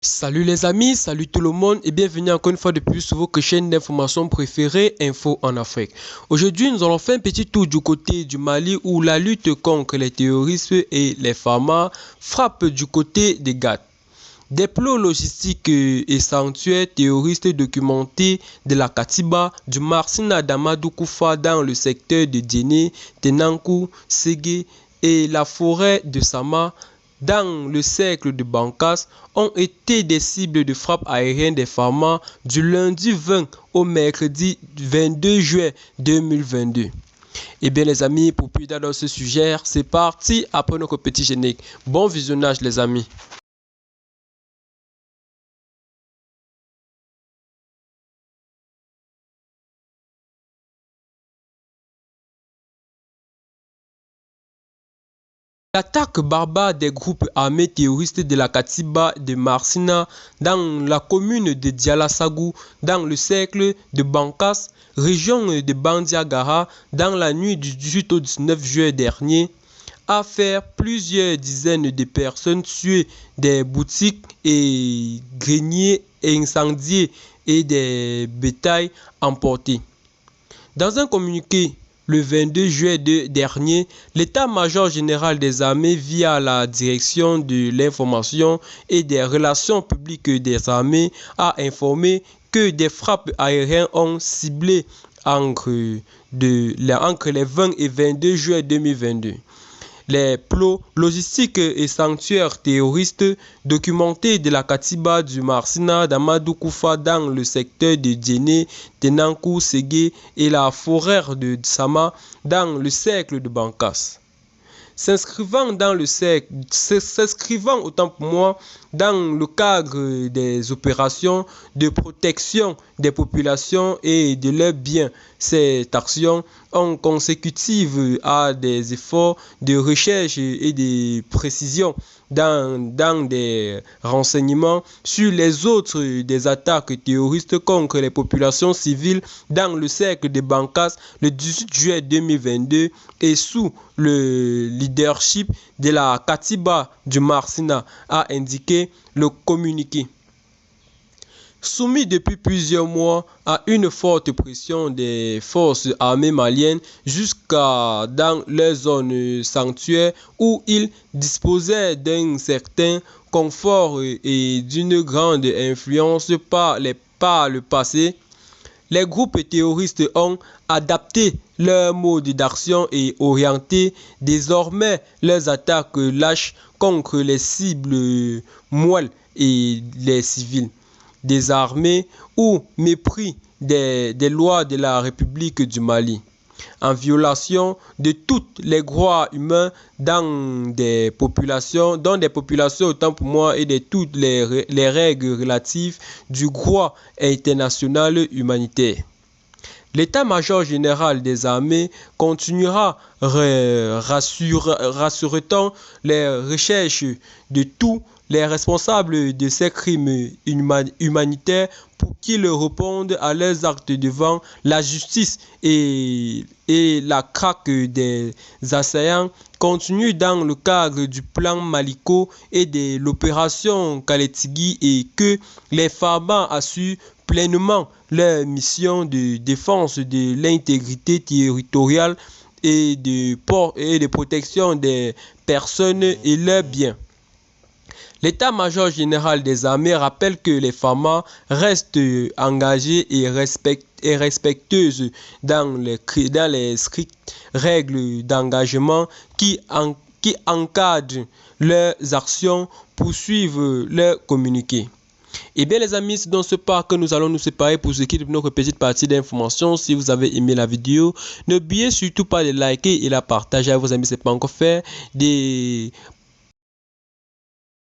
Salut les amis, salut tout le monde et bienvenue encore une fois de plus sur votre chaîne d'information préférée Info en Afrique. Aujourd'hui, nous allons faire un petit tour du côté du Mali où la lutte contre les terroristes et les pharma frappe du côté des GAT. Des plots logistiques et sanctuaires terroristes documentés de la Katiba, du Marsina d'Amadou Koufa dans le secteur de Djéné, Tenankou, Ségué et la forêt de Sama dans le cercle de Bankas ont été des cibles de frappe aérienne des pharma du lundi 20 au mercredi 22 juin 2022. Eh bien les amis, pour plus dans ce sujet, c'est parti après notre petit générique. Bon visionnage les amis. L'attaque barbare des groupes armés terroristes de la Katiba de Marsina dans la commune de Dialasagou dans le cercle de Bankas, région de Bandiagara, dans la nuit du 18 au 19 juin dernier, a fait plusieurs dizaines de personnes tuer, des boutiques et greniers incendiés et des bétails emportés. Dans un communiqué, le 22 juin dernier, l'état-major général des armées via la direction de l'information et des relations publiques des armées a informé que des frappes aériennes ont ciblé entre les 20 et 22 juin 2022. Les plots logistiques et sanctuaires terroristes documentés de la Katiba du Marsina d'Amadou Koufa dans le secteur de Djéné, Tenankou, Ségué et la forêt de Sama dans le cercle de Bankas. S'inscrivant autant pour moi dans le cadre des opérations de protection des populations et de leurs biens. Cette action en consécutive à des efforts de recherche et de précision dans des renseignements sur les autres des attaques terroristes contre les populations civiles dans le cercle de Bankas le 18 juillet 2022 et sous le leadership de la Katiba du Marsina, a indiqué le communiqué. Soumis depuis plusieurs mois à une forte pression des forces armées maliennes jusqu'à dans les zones sanctuaires où ils disposaient d'un certain confort et d'une grande influence par le passé, les groupes terroristes ont adapté leur mode d'action et orienté désormais leurs attaques lâches contre les cibles molles et les civils, désarmés ou mépris des lois de la République du Mali, en violation de tous les droits humains dans des populations autant pour moi et de toutes les règles relatives du droit international humanitaire. L'état-major général des armées continuera rassurant les recherches de tous les responsables de ces crimes humanitaires pour qu'ils répondent à leurs actes devant la justice et la craque des assaillants continue dans le cadre du plan Maliko et de l'opération Kaletigui et que les pharma assurent pleinement leur mission de défense de l'intégrité territoriale et de protection des personnes et leurs biens. L'état-major général des armées rappelle que les pharma restent engagées et respectueuses dans les strictes règles d'engagement qui encadrent leurs actions, poursuivent leurs communiqués. Et bien les amis, c'est dans ce part que nous allons nous séparer pour ce qui est de notre petite partie d'information. Si vous avez aimé la vidéo, n'oubliez surtout pas de liker et la partager à vos amis si ce n'est pas encore fait, de